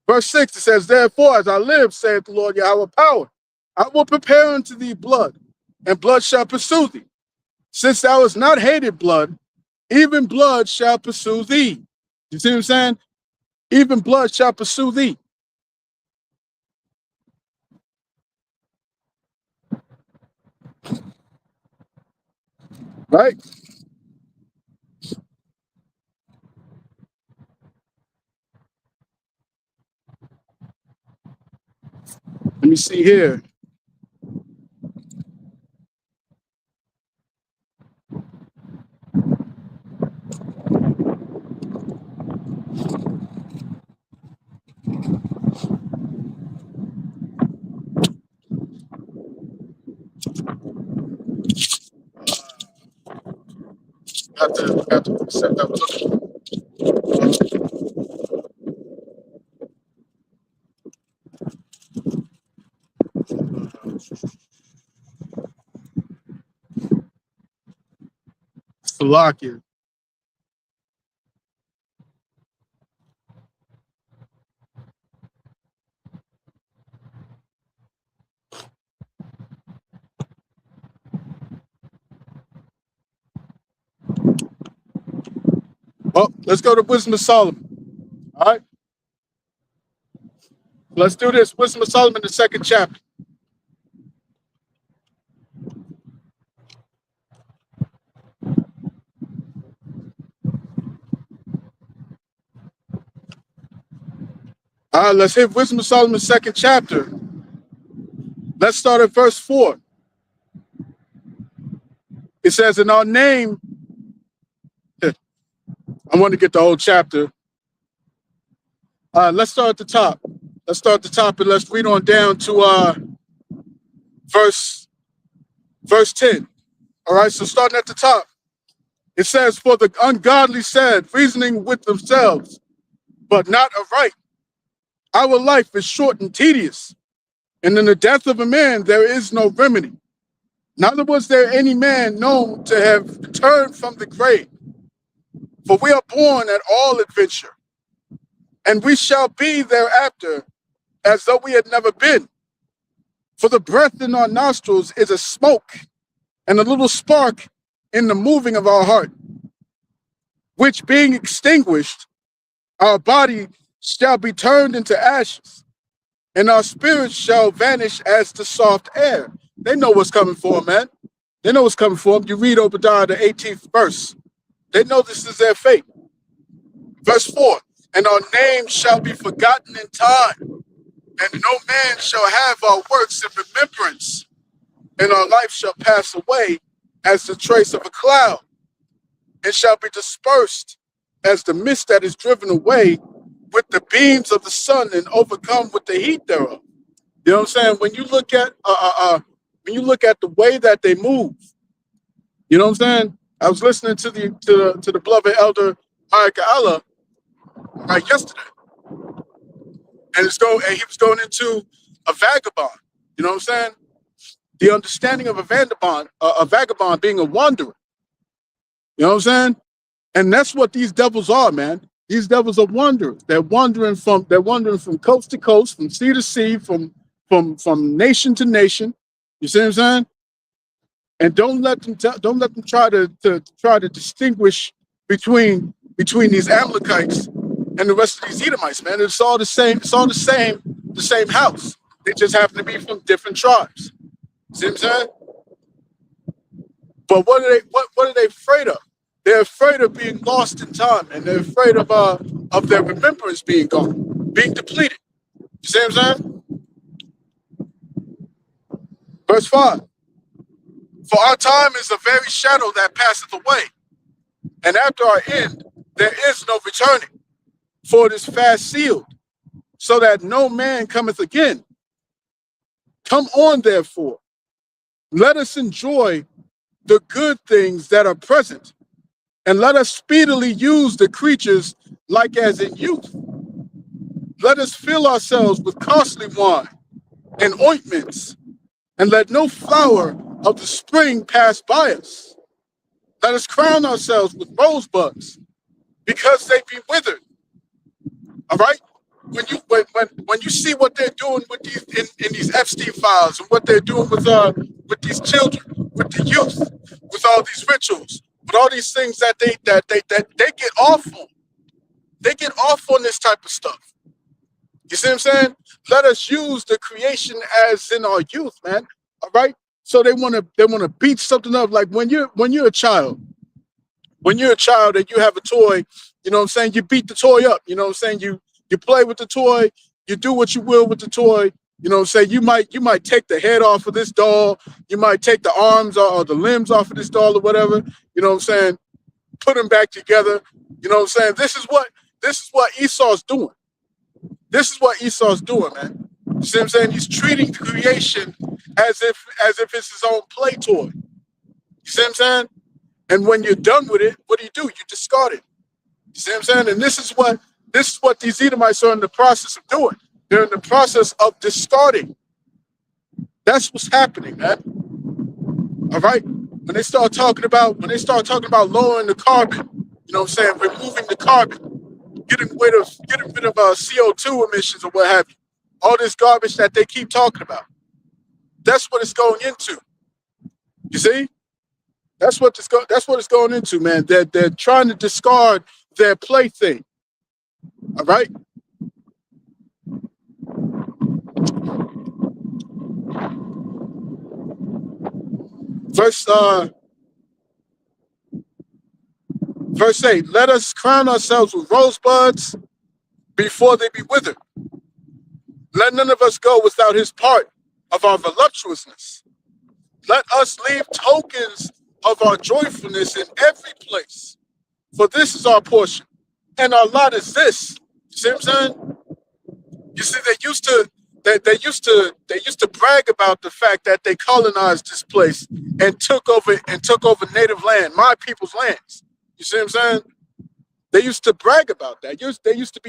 Verse 6, it says, therefore, as I live, saith the Lord Yahweh power, I will prepare unto thee blood, and blood shall pursue thee. Since thou hast not hated blood, even blood shall pursue thee. You see what I'm saying? Even blood shall pursue thee. Right? Let me see here. Got to set that Salakia. Well, let's go to Wisdom of Solomon. All right. Let's do this. Wisdom of Solomon, the second chapter. All right, let's hit Wisdom of Solomon, second chapter. Let's start at verse 4. It says, in our name, I want to get the whole chapter. Let's start at the top. Let's start at the top and let's read on down to verse 10. All right, so starting at the top, it says, for the ungodly said, reasoning with themselves, but not aright. Our life is short and tedious, and in the death of a man there is no remedy. Neither was there any man known to have returned from the grave. For we are born at all adventure, and we shall be thereafter as though we had never been. For the breath in our nostrils is a smoke, and a little spark in the moving of our heart, which being extinguished, our body shall be turned into ashes, and our spirits shall vanish as the soft air. They know what's coming for them, man. They know what's coming for them. You read Obadiah, the 18th verse. They know this is their fate. Verse 4, and our name shall be forgotten in time, and no man shall have our works in remembrance, and our life shall pass away as the trace of a cloud, and shall be dispersed as the mist that is driven away with the beams of the sun and overcome with the heat thereof. You know what I'm saying? When you look at the way that they move, you know what I'm saying? I was listening to the beloved elder Micah Allah yesterday, and he was going into a vagabond. You know what I'm saying? The understanding of a vagabond being a wanderer. You know what I'm saying? And that's what these devils are, man. These devils are wanderers. They're wandering from coast to coast, from sea to sea, from nation to nation. You see what I'm saying? And don't let them try to distinguish between these Amalekites and the rest of these Edomites, man. It's all the same. It's all the same house. They just happen to be from different tribes. See what I'm saying? But what are they afraid of? They're afraid of being lost in time, and they're afraid of their remembrance being gone, being depleted. You see what I'm saying? Verse 5. For our time is a very shadow that passeth away, and after our end there is no returning. For it is fast sealed, so that no man cometh again. Come on, therefore, let us enjoy the good things that are present, and let us speedily use the creatures like as in youth. Let us fill ourselves with costly wine and ointments, and let no flower of the spring pass by us. Let us crown ourselves with rosebuds, because they be withered. All right? When you see what they're doing with these in these Epstein files and what they're doing with these children, with the youth, with all these rituals, with all these things that they get off on. They get off on this type of stuff. You see what I'm saying? Let us use the creation as in our youth, man. All right. So they wanna beat something up. Like when you're a child, and you have a toy, you know what I'm saying? You beat the toy up. You know what I'm saying? You play with the toy, you do what you will with the toy. You know what I'm saying? You might take the head off of this doll, you might take the arms or the limbs off of this doll or whatever. You know what I'm saying? Put them back together. You know what I'm saying? This is what Esau's doing. This is what Esau's doing, man. You see what I'm saying? He's treating the creation as if it's his own play toy. You see what I'm saying? And when you're done with it, what do? You discard it. You see what I'm saying? And this is what these Edomites are in the process of doing. They're in the process of discarding. That's what's happening, man. All right? When they start talking about lowering the carbon, you know what I'm saying, removing the carbon, getting rid of CO2 emissions or what have you. All this garbage that they keep talking about. That's what it's going into. You see? That's what it's going into, man. They're trying to discard their plaything. All right. Verse 8. Let us crown ourselves with rosebuds before they be withered. Let none of us go without his part of our voluptuousness. Let us leave tokens of our joyfulness in every place. For this is our portion. And our lot is this. You see what I'm saying? You see, they used to brag about the fact that they colonized this place and took over native land, my people's lands. You see what I'm saying? They used to brag about that. They used to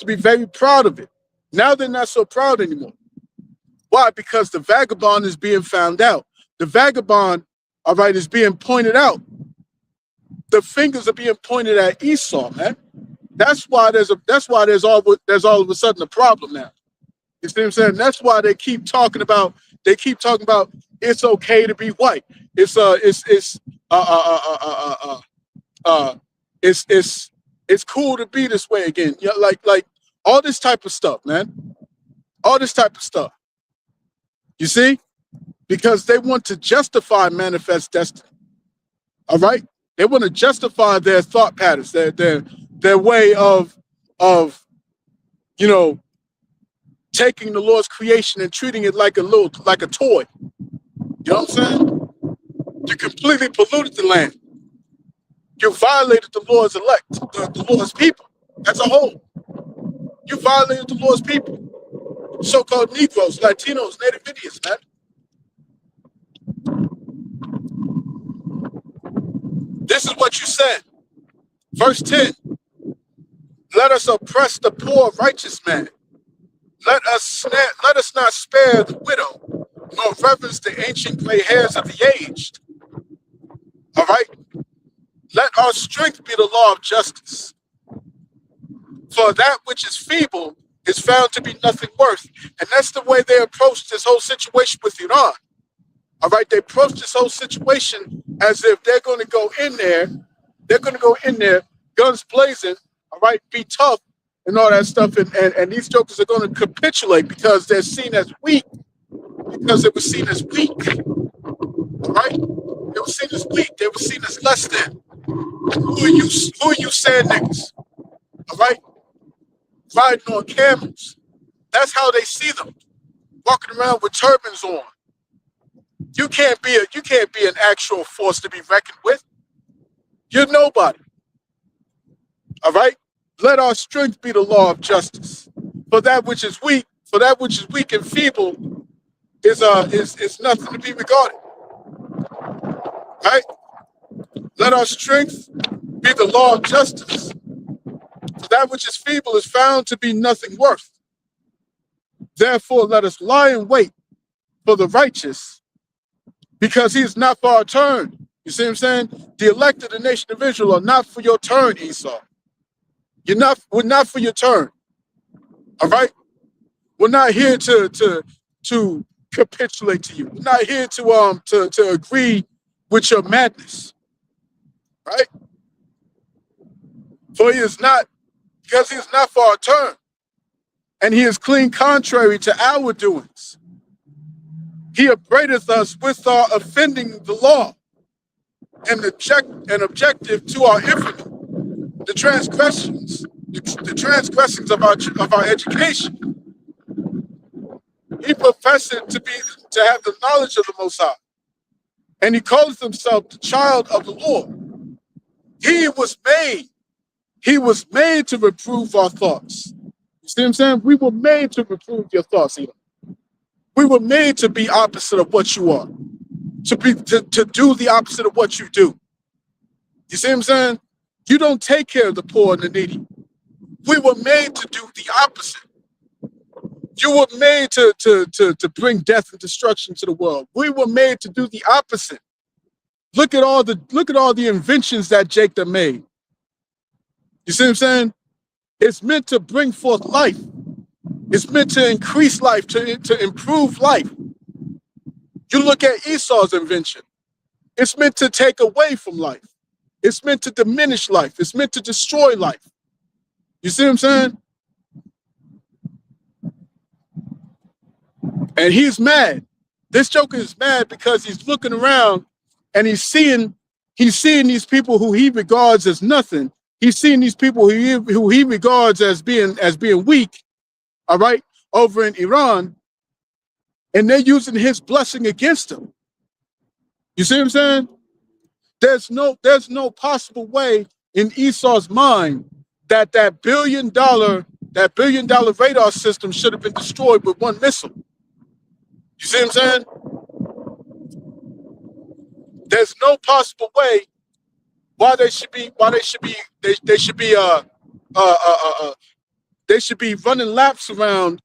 be very proud of it. Now they're not so proud anymore. Why? Because the vagabond is being found out. The vagabond, all right, is being pointed out. The fingers are being pointed at Esau, man. That's why there's all of a sudden a problem now. You see what I'm saying? That's why they keep talking about it's okay to be white. It's cool to be this way again. Yeah, like all this type of stuff, man. All this type of stuff. You see? Because they want to justify manifest destiny. All right? They want to justify their thought patterns, their way of taking the Lord's creation and treating it like a toy. You know what I'm saying? You completely polluted the land. You violated the Lord's elect, the Lord's people as a whole. You violated the Lord's people. So-called Negroes, Latinos, Native Indians, man. This is what you said. Verse 10. Let us oppress the poor righteous man. Let us not spare the widow, nor reverence the ancient gray hairs of the aged. All right? Let our strength be the law of justice. For that which is feeble is found to be nothing worth. And that's the way they approached this whole situation with Iran. All right? They approached this whole situation as if they're going to go in there, guns blazing, all right, be tough and all that stuff. And these jokers are going to capitulate because they're seen as weak. Because they were seen as weak. All right? They were seen as weak. They were seen as less than. Who are you saying niggas? All right? Riding on camels. That's how they see them. Walking around with turbans on. You can't be an actual force to be reckoned with. You're nobody. All right? Let our strength be the law of justice. For that which is weak and feeble is nothing to be regarded. Right? Let our strength be the law of justice. For that which is feeble is found to be nothing worth. Therefore, let us lie in wait for the righteous, because he is not for our turn. You see what I'm saying? The elect of the nation of Israel are not for your turn, Esau. We're not for your turn. All right? We're not here to capitulate to you. We're not here to agree with your madness, right? For he is not, because he is not for our turn, and he is clean contrary to our doings. He upbraideth us with our offending the law, and objective to our infamy, the transgressions, the transgressions of our education. He professeth to have the knowledge of the Most High, and he calls himself the child of the Lord. He was made to reprove our thoughts. You see what I'm saying? We were made to reprove your thoughts, Edom. We were made to be opposite of what you are, to do the opposite of what you do. You see what I'm saying? You don't take care of the poor and the needy. We were made to do the opposite. You were made to bring death and destruction to the world. We were made to do the opposite. Look at all the inventions that Jacob made. You see what I'm saying? It's meant to bring forth life. It's meant to increase life, to improve life. You look at Esau's invention. It's meant to take away from life. It's meant to diminish life. It's meant to destroy life. You see what I'm saying? And he's mad. This joker is mad because he's looking around and he's seeing these people who he regards as nothing. He's seeing these people who he regards as being weak, all right, over in Iran, and they're using his blessing against him. You see what I'm saying? There's no possible way in Esau's mind that $1 billion radar system should have been destroyed with one missile. You see what I'm saying? There's no possible way why they should be running laps around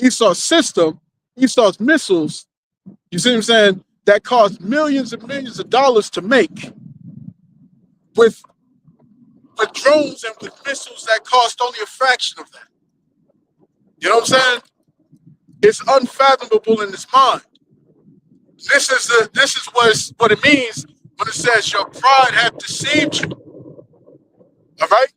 Esau's system, Esau's missiles. You see what I'm saying? That cost millions and millions of dollars to make, with drones and with missiles that cost only a fraction of that. You know what I'm saying? It's unfathomable in his mind. This is what it means when it says your pride hath deceived you. All right?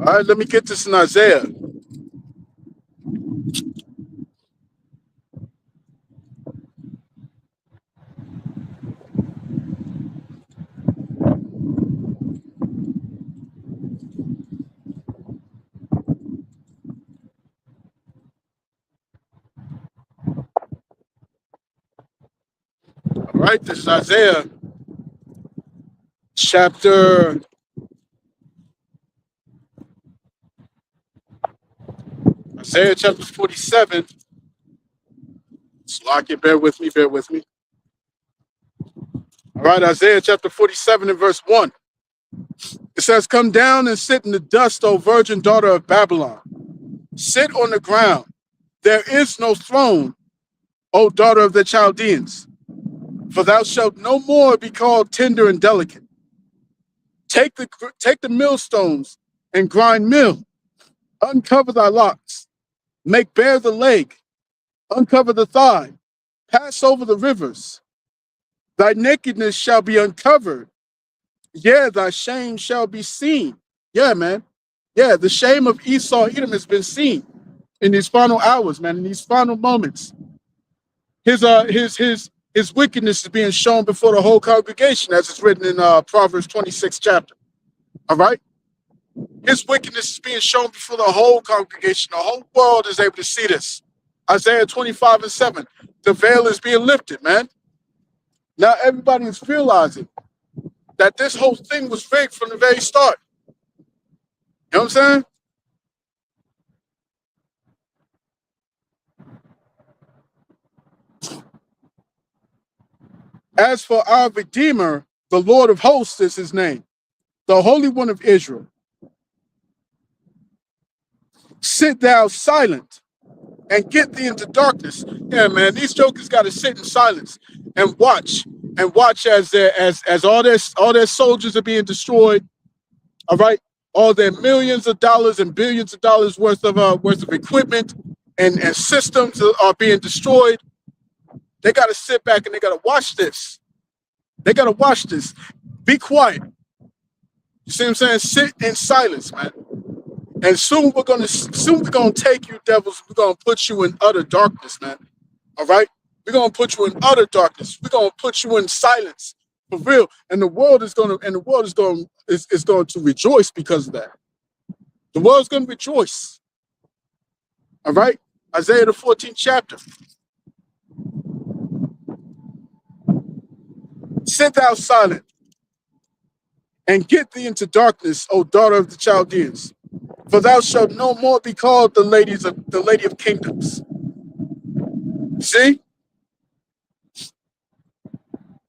All right, let me get this in Isaiah. All right, this is Isaiah chapter 47. So I can bear with me. All right, Isaiah chapter 47 and verse 1. It says, "Come down and sit in the dust, O virgin daughter of Babylon. Sit on the ground. There is no throne, O daughter of the Chaldeans. For thou shalt no more be called tender and delicate. Take the millstones and grind mill. Uncover thy locks. Make bare the leg. Uncover the thigh. Pass over the rivers. Thy nakedness shall be uncovered. Yeah, thy shame shall be seen." Yeah, man. Yeah, the shame of Esau Edom has been seen in these final hours, man, in these final moments. His wickedness is being shown before the whole congregation, as it's written in Proverbs 26 chapter. All right? His wickedness is being shown before the whole congregation. The whole world is able to see this. Isaiah 25 and 7. The veil is being lifted, man. Now everybody is realizing that this whole thing was rigged from the very start. You know what I'm saying? As for our Redeemer, The Lord of hosts is his name, the Holy One of Israel. Sit thou silent and get thee into darkness. Yeah, man, these jokers got to sit in silence and watch as all their soldiers are being destroyed. All right, all their millions of dollars and billions of dollars worth of equipment and systems are being destroyed. They got to sit back and they got to watch this. They got to watch this. Be quiet. You see what I'm saying? Sit in silence, man. And soon we're gonna take you, devils. We're gonna put you in utter darkness, man. All right? We're gonna put you in utter darkness. We're gonna put you in silence for real. And the world is going to rejoice because of that. The world's gonna rejoice. All right? Isaiah the 14th chapter. Sit thou silent and get thee into darkness, O daughter of the Chaldeans. For thou shalt no more be called the lady of kingdoms. See?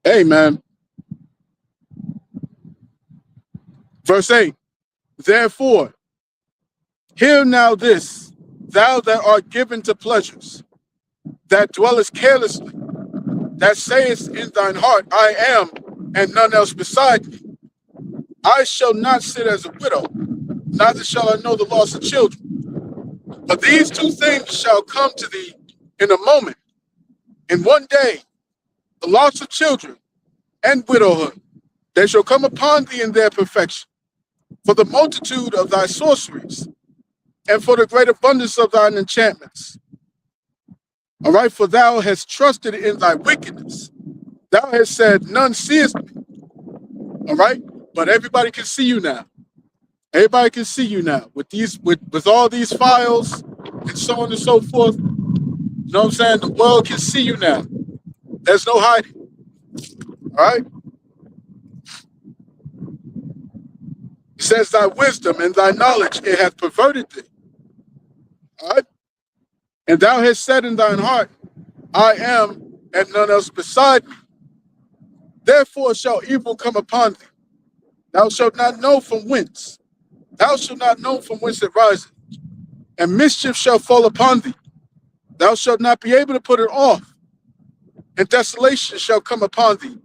Hey, man. Verse 8. Therefore, hear now this, thou that art given to pleasures, that dwellest carelessly, that sayest in thine heart, I am, and none else beside me. I shall not sit as a widow, neither shall I know the loss of children. But these two things shall come to thee in a moment, in one day, the loss of children and widowhood. They shall come upon thee in their perfection, for the multitude of thy sorceries, and for the great abundance of thine enchantments. All right, for thou hast trusted in thy wickedness. Thou hast said, none seest me. All right, but everybody can see you now. Everybody can see you now with all these files and so on and so forth. You know what I'm saying? The world can see you now. There's no hiding. All right? It says thy wisdom and thy knowledge, it hath perverted thee. All right? And thou hast said in thine heart, I am, and none else beside me. Therefore shall evil come upon thee. Thou shalt not know from whence. Thou shalt not know from whence it riseth. And mischief shall fall upon thee. Thou shalt not be able to put it off. And desolation shall come upon thee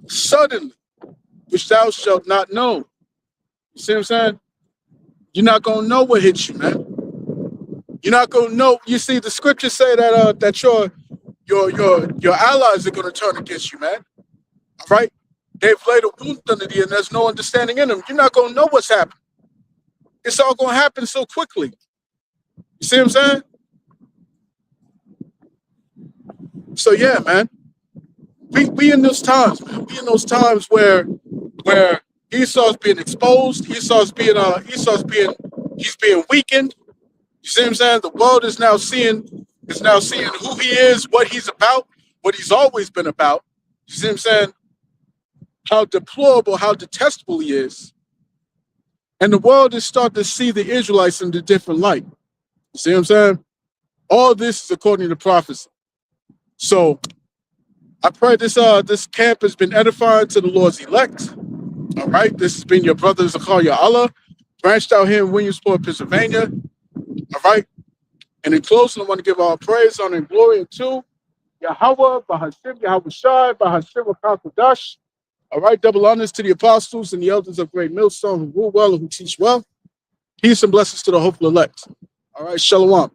suddenly, which thou shalt not know. You see what I'm saying? You're not going to know what hits you, man. You're not going to know. You see, the scriptures say that your allies are going to turn against you, man. All right? They've laid a wound under thee and there's no understanding in them. You're not going to know what's happening. It's all going to happen so quickly. You see what I'm saying? So yeah, man. We in those times, man. We in those times where Esau's being exposed. Esau's being weakened. You see what I'm saying? The world is now seeing who he is, what he's about, what he's always been about. You see what I'm saying? How deplorable, how detestable he is. And the world is starting to see the Israelites in a different light. You see what I'm saying? All this is according to prophecy. So I pray this camp has been edifying to the Lord's elect. All right. This has been your brother Zakaria Allah, branched out here in Williamsport, Pennsylvania. All right. And in closing, I want to give all praise, honor, and glory to Yahweh, Bahashim, Yahweh Shai, Bahashim, Wakakodash. All right. Double honors to the apostles and the elders of Great Millstone who rule well and who teach well. Peace and blessings to the hopeful elect. All right. Shalom.